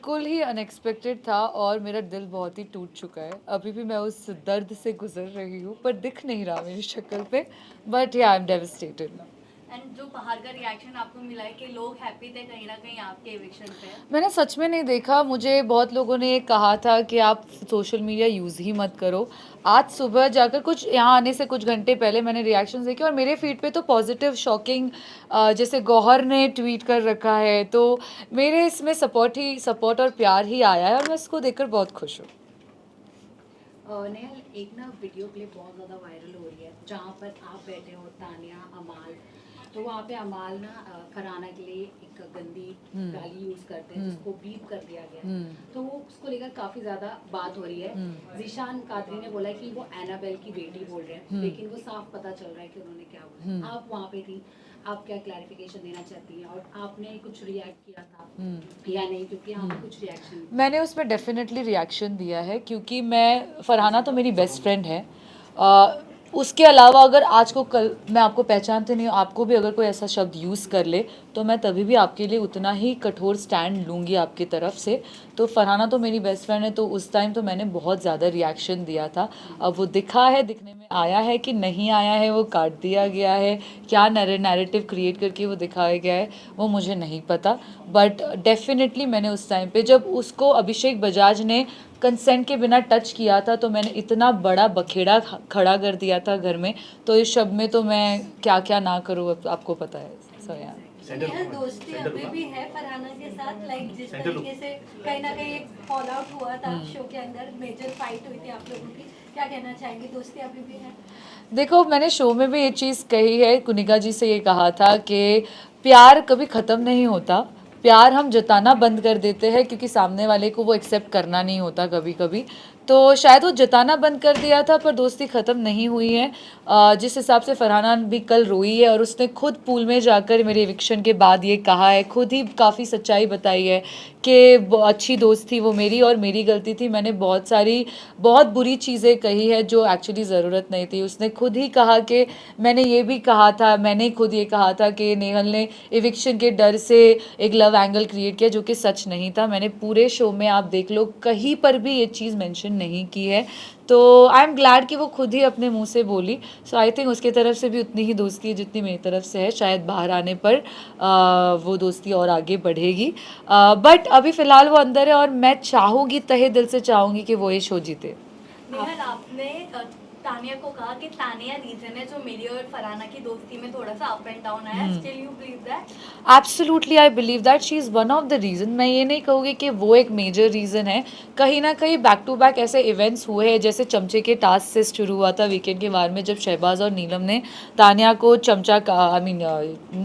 बिल्कुल ही अनएक्सपेक्टेड था और मेरा दिल बहुत ही टूट चुका है। अभी भी मैं उस दर्द से गुजर रही हूँ, पर दिख नहीं रहा मेरी शक्ल पे। बट या आई एम डेविस्टेटेड। एंड जो बाहर का रिएक्शन आपको मिला है कि लोग हैप्पी थे कहीं ना कहीं आपके एविक्शन पे। मैंने सच में नहीं देखा। मुझे बहुत लोगों ने कहा था कि आप सोशल मीडिया यूज़ ही मत करो। आज सुबह जाकर कुछ यहाँ आने से कुछ घंटे पहले मैंने रिएक्शंस देखे और मेरे फीड पे तो पॉजिटिव शॉकिंग, जैसे गौहर ने ट्वीट कर रखा है, तो मेरे इसमें सपोर्ट और प्यार ही आया है और मैं इसको देखकर बहुत खुश हूँ। नेहल, एक ना वीडियो क्लिप बहुत ज़्यादा वायरल हो रही है जहाँ पर आप बैठे हो, तानिया, अमाल। तो वहाँ पे अमाल ना फरहाना के लिए एक गंदी गाली यूज़ करते हैं जिसको बीप कर दिया गया। तो वो उसको लेकर काफ़ी ज़्यादा बात हो रही है। जीशान कादरी ने बोला कि वो एनाबेल की बेटी बोल रहे हैं, लेकिन वो साफ पता चल रहा है कि उन्होंने क्या बोला। आप वहाँ पे थी, आप क्या क्लैरिफिकेशन देना चाहती हैं? और आपने कुछ रिएक्ट किया था या नहीं? क्योंकि यहाँ पे कुछ रिएक्शन मैंने उसमें डेफिनेटली रिएक्शन दिया है, क्योंकि फरहाना तो मेरी बेस्ट फ्रेंड है। उसके अलावा अगर आज को कल मैं आपको पहचानती नहीं हूँ, आपको भी अगर कोई ऐसा शब्द यूज़ कर ले तो मैं तभी भी आपके लिए उतना ही कठोर स्टैंड लूँगी आपकी तरफ से। तो फरहाना तो मेरी बेस्ट फ्रेंड है, तो उस टाइम तो मैंने बहुत ज़्यादा रिएक्शन दिया था। अब वो दिखने में आया है कि नहीं आया है, वो काट दिया गया है, क्या नैरेटिव क्रिएट करके वो दिखाया गया है, वो मुझे नहीं पता। बट डेफिनेटली मैंने उस टाइम पे जब उसको अभिषेक बजाज ने कंसेंट के बिना टच किया था तो मैंने इतना बड़ा बखेड़ा खड़ा कर दिया था घर में। तो इस शब्द में तो मैं क्या क्या ना करूँ, आपको पता है। सो या नेहा, दोस्ती अभी भी है फरहाना के साथ? लाइक जिस तरीके से कहीं ना कहीं एक फॉल आउट हुआ था शो के अंदर, मेजर फाइट हुई थी आप लोगों की, क्या कहना चाहेंगे? दोस्ती अभी भी है? देखो, मैंने शो में भी ये चीज़ कही है, कुनिका जी से ये कहा था कि प्यार कभी ख़त्म नहीं होता। प्यार हम जताना बंद कर देते हैं क्योंकि सामने वाले को वो एक्सेप्ट करना नहीं होता कभी कभी। तो शायद वो जताना बंद कर दिया था, पर दोस्ती ख़त्म नहीं हुई है। जिस हिसाब से फरहाना भी कल रोई है और उसने खुद पूल में जाकर मेरे इविक्शन के बाद ये कहा है, खुद ही काफ़ी सच्चाई बताई है कि अच्छी दोस्त थी वो मेरी और मेरी गलती थी। मैंने बहुत बुरी चीज़ें कही है जो एक्चुअली ज़रूरत नहीं थी। उसने खुद ही कहा कि मैंने खुद ये कहा था कि नेहल ने इविक्शन के डर से एक लव एंगल क्रिएट किया, जो कि सच नहीं था। मैंने पूरे शो में, आप देख लो, कहीं पर भी ये चीज़ मेंशन नहीं की है। तो आई एम ग्लैड कि वो खुद ही अपने मुंह से बोली। सो आई थिंक उसके तरफ से भी उतनी ही दोस्ती है जितनी मेरी तरफ से है। शायद बाहर आने पर वो दोस्ती और आगे बढ़ेगी। बट अभी फ़िलहाल वो अंदर है और मैं चाहूँगी, तहे दिल से चाहूँगी कि वो ये शो जीते। नेहल, आपने तानिया को कहा कि तानिया रीजन है जो मेरी और फरहाना की दोस्ती में थोड़ा सा अप एंड डाउन आया। Still you believe that? Absolutely I believe that she is one of the reason. मैं ये नहीं कहूँगी कि वो एक मेजर रीज़न है। कहीं ना कहीं बैक टू बैक ऐसे इवेंट्स हुए हैं, जैसे चमचे के टास्क से शुरू हुआ था वीकेंड के वार में, जब शहबाज और नीलम ने तानिया को चमचा कहा,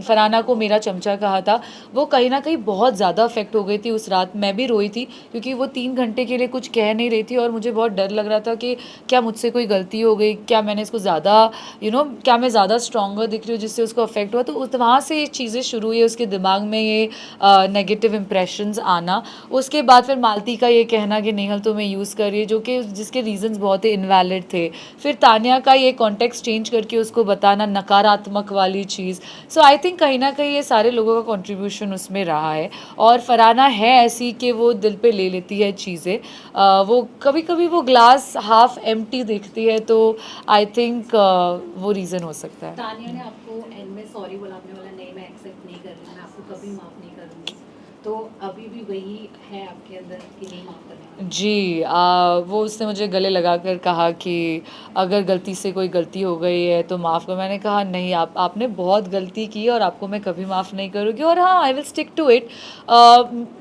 फरहाना को मेरा चमचा कहा था। वो कहीं ना कहीं बहुत ज़्यादा अफेक्ट हो गई थी उस रात। मैं भी रोई थी क्योंकि वो 3 घंटे के लिए कुछ कह नहीं रही थी और मुझे बहुत डर लग रहा था कि क्या मुझसे कोई गलती हो गई, क्या मैंने इसको ज़्यादा क्या मैं ज़्यादा स्ट्रॉन्गर दिख रही हूँ जिससे उसको अफेक्ट हुआ। तो वहाँ से ये चीज़ें शुरू हुई, उसके दिमाग में ये नेगेटिव इम्प्रेशंस आना। उसके बाद फिर मालती का ये कहना कि नेहल तो मैं यूज़ कर रही है, जो कि जिसके रीजंस बहुत ही इनवैलिड थे। फिर तानिया का ये कॉन्टेक्स्ट चेंज करके उसको बताना, नकारात्मक वाली चीज़। सो आई थिंक कहीं ना कहीं ये सारे लोगों का कंट्रीब्यूशन उसमें रहा है। और फरहाना है ऐसी कि वो दिल पे ले लेती है चीज़ें। वो कभी कभी वो ग्लास हाफ एम्प्टी देखती है, तो आई थिंक वो रीज़न हो सकता है। तानिया ने आपको एंड में सॉरी बोला, आपने बोला नहीं मैं एक्सेप्ट नहीं कर रही, मैं आपको कभी माफ़ नहीं करूँगी। तो अभी भी वही है आपके अंदर कि नहीं माफ़ करने वाली? जी, वो उसने मुझे गले लगाकर कहा कि अगर गलती से कोई गलती हो गई है तो माफ़ करो। मैंने कहा नहीं, आपने बहुत गलती की और आपको मैं कभी माफ़ नहीं करूँगी। और हाँ, I will stick to it.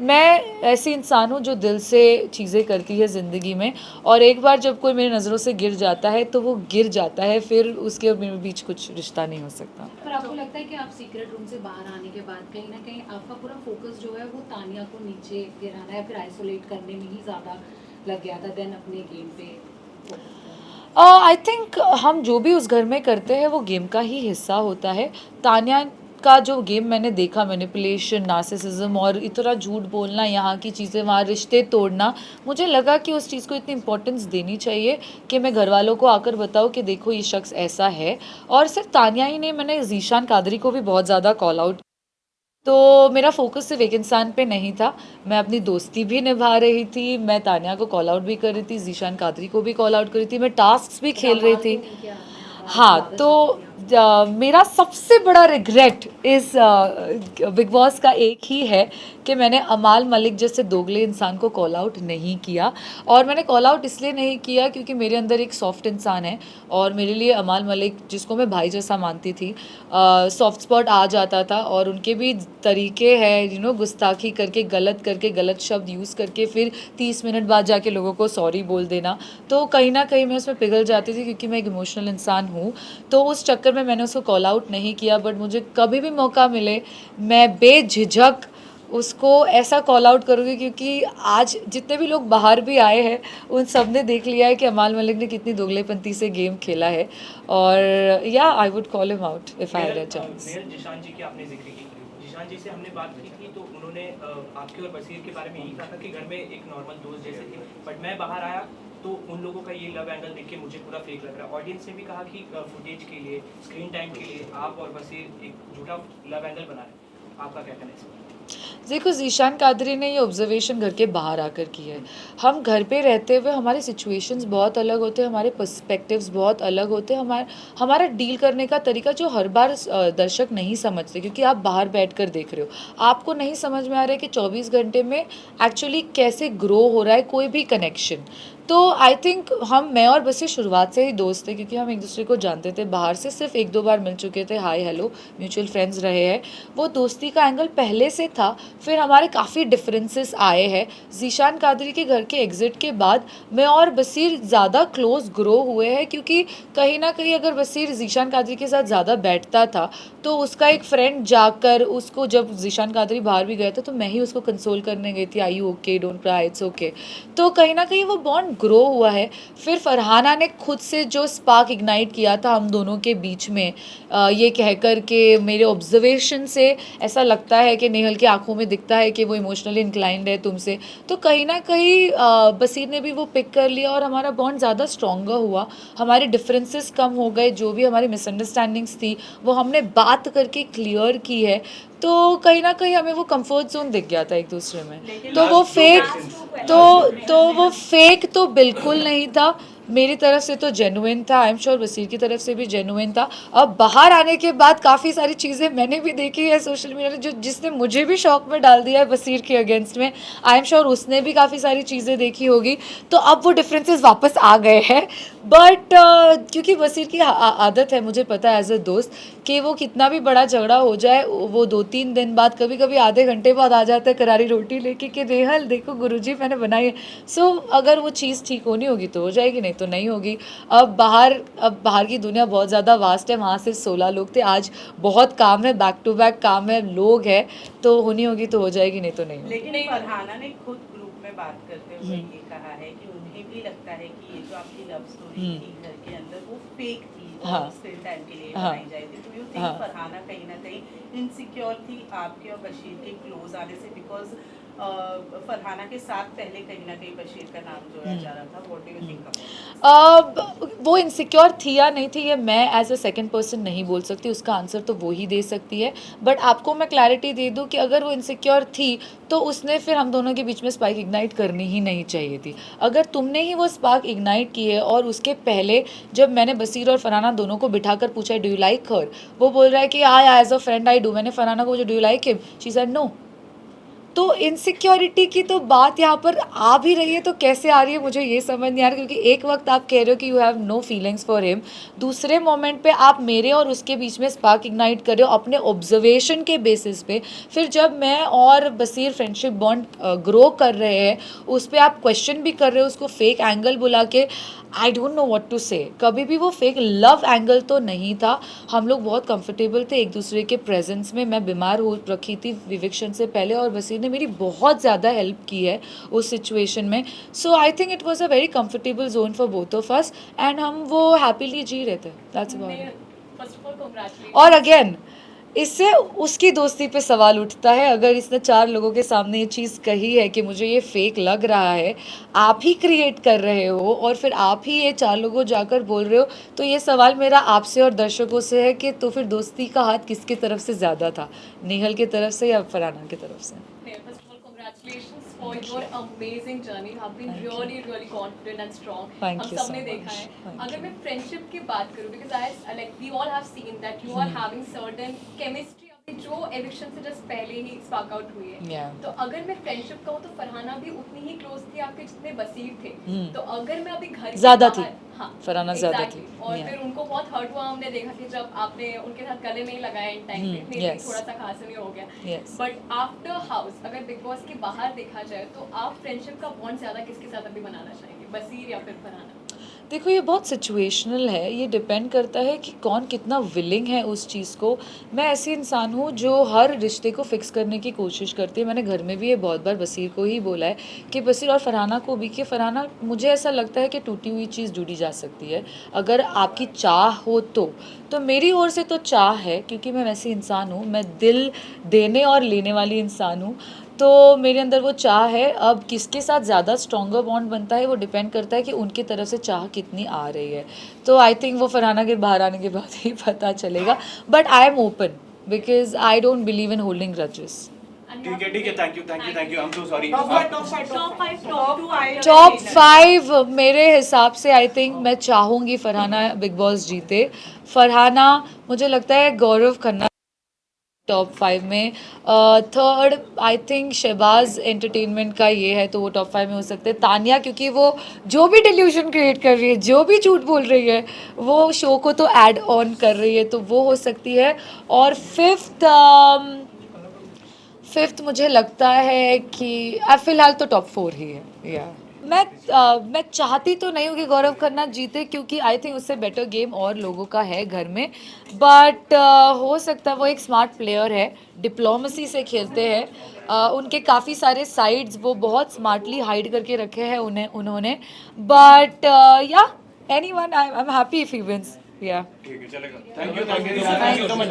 मैं ऐसी इंसान हूँ जो दिल से चीज़ें करती है ज़िंदगी में, और एक बार जब कोई मेरी नज़रों से गिर जाता है तो वो गिर जाता है, फिर उसके और मेरे बीच कुछ रिश्ता नहीं हो सकता। पर आपको लगता है कि आप सीक्रेट रूम से बाहर आने के बाद कहीं ना कहीं आपका पूरा फोकस जो है वो तानिया को नीचे गिराना या फिर आइसोलेट करने में ही ज़्यादा लग गया था देन अपने गेम पे focus करना? आई थिंक हम जो भी उस घर में करते हैं वो गेम का ही हिस्सा होता है। तान्या का जो गेम मैंने देखा, मैनिपुलेशन, नार्सिसिज्म और इतना झूठ बोलना, यहाँ की चीज़ें वहाँ रिश्ते तोड़ना, मुझे लगा कि उस चीज़ को इतनी इंपॉर्टेंस देनी चाहिए कि मैं घर वालों को आकर बताऊँ कि देखो ये शख्स ऐसा है। और सिर्फ तान्या ही नहीं, मैंने जीशान कादरी को भी बहुत ज़्यादा कॉल आउट तो मेरा फोकस सिर्फ एक इंसान पे नहीं था, मैं अपनी दोस्ती भी निभा रही थी, मैं तानिया को कॉल आउट भी कर रही थी, जीशान कादरी को भी कॉल आउट कर रही थी, मैं टास्क भी खेल रही थी। हाँ, तो मेरा सबसे बड़ा रिग्रेट इस बिग बॉस का एक ही है कि मैंने अमाल मलिक जैसे दोगले इंसान को कॉल आउट नहीं किया। और मैंने कॉल आउट इसलिए नहीं किया क्योंकि मेरे अंदर एक सॉफ्ट इंसान है और मेरे लिए अमाल मलिक, जिसको मैं भाई जैसा मानती थी, सॉफ्ट स्पॉट आ जाता था। और उनके भी तरीके हैं गुस्ताखी करके, गलत शब्द यूज़ करके फिर 30 मिनट बाद जाके लोगों को सॉरी बोल देना। तो कहीं ना कहीं मैं उसमें पिघल जाती थी क्योंकि मैं एक इमोशनल इंसान हूँ। तो उस चक्कर में मैंने उसको कॉल आउट नहीं किया। बट मुझे कभी भी मौका मिले मैं बेझिझक उसको ऐसा कॉल आउट करूँगी, क्योंकि आज जितने भी लोग बाहर भी आए हैं उन सब ने देख लिया है कि अमाल मलिक ने कितनी दोगलेपंती से गेम खेला है। और या I would call him out if I had a chance. Mayor Zeeshan ji की आपने जिक्र की, जिशान जी से हमने बात की थी तो उन्होंने आपके और बसीर के बारे में यही कहा था कि घर में एक नॉर्मल दोस्त जैसे थे, बट मैं बाहर आया तो उन लोगों का ये लव एंगल देख के मुझे पूरा फेक लग रहा है। ऑडियंस ने भी कहा कि फुटेज के लिए, स्क्रीन टाइम के लिए आप और बसीर एक झूठा लव एंगल बना रहे हैं, आपका क्या कहना है इस पर? देखो, जीशान कादरी ने ये ऑब्जर्वेशन घर के बाहर आकर की है। हम घर पे रहते हुए हमारे सिचुएशंस बहुत अलग होते हैं, हमारे पर्सपेक्टिव्स बहुत अलग होते हैं, हमारा डील करने का तरीका जो हर बार दर्शक नहीं समझते, क्योंकि आप बाहर बैठकर देख रहे हो। आपको नहीं समझ में आ रहा है कि 24 घंटे में एक्चुअली कैसे ग्रो हो रहा है कोई भी कनेक्शन। तो आई थिंक मैं और बस शुरुआत से ही दोस्त थे, क्योंकि हम एक दूसरे को जानते थे। बाहर से सिर्फ 1-2 बार मिल चुके थे, हाय हेलो, म्यूचुअल फ्रेंड्स रहे हैं। वो दोस्ती का एंगल पहले से था। फिर हमारे काफ़ी डिफरेंसेस आए हैं। जीशान कादरी के घर के एग्ज़िट के बाद मैं और बसीर ज़्यादा क्लोज ग्रो हुए हैं, क्योंकि कहीं ना कहीं अगर बसीर जीशान कादरी के साथ ज़्यादा बैठता था तो उसका एक फ्रेंड जाकर उसको, जब जीशान कादरी बाहर भी गया था तो मैं ही उसको कंसोल करने गई थी, I you okay, don't cry, it's okay. तो कहीं ना कहीं वो बॉन्ड ग्रो हुआ है। फिर फरहाना ने खुद से जो स्पार्क इग्नाइट किया था हम दोनों के बीच में, ये कहकर के मेरे ऑब्जर्वेशन से ऐसा लगता है कि नेहल की आंखों में दिखता है कि वो इमोशनली इंक्लाइंड है तुमसे। तो कहीं ना कहीं बसीर ने भी वो पिक कर लिया और हमारा बॉन्ड ज़्यादा स्ट्रॉन्गर हुआ। हमारे डिफरेंसेस कम हो गए, जो भी हमारी मिसअंडरस्टैंडिंग्स थी वो हमने बात करके क्लियर की है। तो कहीं ना कहीं हमें वो कंफर्ट जोन दिख गया था एक दूसरे में। तो वो फेक तो बिल्कुल नहीं था। मेरी तरफ से तो जेन्युइन था, आई एम श्योर बसीर की तरफ से भी जेन्युइन था। अब बाहर आने के बाद काफ़ी सारी चीज़ें मैंने भी देखी है सोशल मीडिया में, जिसने मुझे भी शॉक में डाल दिया है बसीर के अगेंस्ट में। आई एम श्योर उसने भी काफ़ी सारी चीज़ें देखी होगी। तो अब वो डिफरेंसेस वापस आ गए हैं। बट क्योंकि बसीर की आदत है, मुझे पता है एज अ दोस्त, कि वो कितना भी बड़ा झगड़ा हो जाए वो 2-3 दिन बाद, कभी कभी आधे घंटे बाद आ जाता है करारी रोटी लेके कि नेहल देखो गुरुजी मैंने बनाई है। सो अगर वो चीज़ ठीक होनी होगी तो हो जाएगी, नहीं तो नहीं होगी। अब बाहर की दुनिया बहुत ज़्यादा वास्ट है। वहाँ सिर्फ 16 लोग थे, आज बहुत काम है, बैक टू बैक काम है, लोग हैं। तो होनी होगी तो हो जाएगी, नहीं तो नहीं होगी। लेकिन फरहाना ने खुद ग्रुप में बात करते हुए ये कहा है कि उन्हें भी लगता है कि ये जो आपकी लव स्टोरी थी घर के अंदर वो फेक थी, और स्क्रीन टाइम के लिए बनाई जाई थी। तो यू थिंक फरहाना कहीं ना कहीं इनसिक्योर थी आपके और बशीर के क्लोज आने से, बिकॉज फरहाना के साथ पहले कहीं ना कहीं बशीर का नाम जोड़ा जा रहा था। What do you think? वो इनसिक्योर थी या नहीं थी ये मैं एज अ सेकंड पर्सन नहीं बोल सकती, उसका आंसर तो वो ही दे सकती है। बट आपको मैं क्लैरिटी दे दूं कि अगर वो इनसिक्योर थी तो उसने फिर हम दोनों के बीच में स्पार्क इग्नाइट करनी ही नहीं चाहिए थी। अगर तुमने ही वो स्पार्क इग्नाइट की है, और उसके पहले जब मैंने बसीर और फरहाना दोनों को बिठाकर पूछा डू यू लाइक हर, वो बोल रहा है कि I as a friend I do. मैंने फरहाना को do you like him, she said no. तो इनसिक्योरिटी की तो बात यहाँ पर आ भी रही है तो कैसे आ रही है मुझे ये समझ नहीं आ रहा, क्योंकि एक वक्त आप कह रहे हो कि you have no feelings for him, दूसरे मोमेंट पे आप मेरे और उसके बीच में स्पार्क इग्नाइट कर रहे हो अपने ऑब्जर्वेशन के बेसिस पे। फिर जब मैं और बसीर फ्रेंडशिप बॉन्ड ग्रो कर रहे हैं उस पर आप क्वेश्चन भी कर रहे हो, उसको फेक एंगल बुला के। I don't know what to say. कभी भी वो फेक लव एंगल तो नहीं था। हम लोग बहुत कंफर्टेबल थे एक दूसरे के प्रेजेंस में। मैं बीमार हो रखी थी विविक्शन से पहले और बसीर ने मेरी बहुत ज़्यादा हेल्प की है उस सिचुएशन में। So I think it was a very comfortable zone for both of us and हम वो हैप्पीली जी रहे थे। That's about it. और अगेन इससे उसकी दोस्ती पे सवाल उठता है। अगर इसने 4 लोगों के सामने ये चीज़ कही है कि मुझे ये फेक लग रहा है, आप ही क्रिएट कर रहे हो और फिर आप ही ये 4 लोगों जाकर बोल रहे हो, तो ये सवाल मेरा आपसे और दर्शकों से है कि तो फिर दोस्ती का हाथ किसकी तरफ से ज़्यादा था, नेहल की तरफ से या फरहाना की तरफ से? First of all, congratulations for your amazing journey. You have been really confident and strong. Thank हम you so सबने much. देखा है. Thank अगर you. मैं friendship की बात करूँ, because we all have seen that you are having certain chemistry अभी जो eviction से just पहले ही spark out हुई है. Yeah. तो अगर मैं friendship कहूँ तो फरहाना भी उतनी ही close थी आपके जितने बसीर थे. तो अगर मैं अभी घर के ज़्यादा थी. बाहर- हाँ, फरहाना ज़्यादा exactly. थी. और Yeah. फिर उनको बहुत हर्ट हुआ, हमने देखा कि जब आपने उनके साथ गले नहीं लगाया इन टाइम पे, maybe yes. थोड़ा सा खास नहीं हो गया. Yes. बट आफ्टर हाउस अगर बिग बॉस के बाहर देखा जाए तो आप फ्रेंडशिप का बॉन्ड ज़्यादा किसके साथ अभी बनाना चाहेंगे, बसीर या फिर फरहाना? देखो, ये बहुत सिचुएशनल है, ये डिपेंड करता है कि कौन कितना विलिंग है उस चीज़ को। मैं ऐसी इंसान हूँ जो हर रिश्ते को फिक्स करने की कोशिश करती है। मैंने घर में भी ये बहुत बार बसीर को ही बोला है कि बसीर और फरहाना को भी, कि फरहाना मुझे ऐसा लगता है कि टूटी हुई चीज़ जुड़ी जा सकती है अगर आपकी चाह हो तो मेरी ओर से तो चाह है, क्योंकि मैं वैसी इंसान हूँ, मैं दिल देने और लेने वाली इंसान हूँ, तो मेरे अंदर वो चाह है। अब किसके साथ ज़्यादा स्ट्रॉन्गर बॉन्ड बनता है वो डिपेंड करता है कि उनकी तरफ से चाह कितनी आ रही है। तो आई थिंक वो फरहाना के बाहर आने के बाद ही पता चलेगा, but I am open because I don't believe in holding grudges. ठीक है, thank you, I am so sorry. Top 5 मेरे हिसाब से आई थिंक मैं चाहूँगी फरहाना बिग बॉस जीते। फरहाना, मुझे लगता है गौरव खन्ना टॉप 5 में, third I think Shahbaz entertainment का ये है तो वो टॉप 5 में हो सकते हैं। तानिया, क्योंकि वो जो भी डिल्यूशन क्रिएट कर रही है, जो भी झूठ बोल रही है, वो शो को तो ऐड ऑन कर रही है, तो वो हो सकती है। और फिफ्थ मुझे लगता है कि फ़िलहाल तो टॉप 4 ही है। या मैं चाहती तो नहीं हूँ कि गौरव खन्ना जीते, क्योंकि आई थिंक उससे बेटर गेम और लोगों का है घर में, बट हो सकता है वो एक स्मार्ट प्लेयर है, डिप्लोमेसी से खेलते हैं, उनके काफ़ी सारे साइड्स वो बहुत स्मार्टली हाइड करके रखे हैं उन्होंने, बट या anyone, I am happy if he wins. या ठीक है, चलेगा। Thank you so much.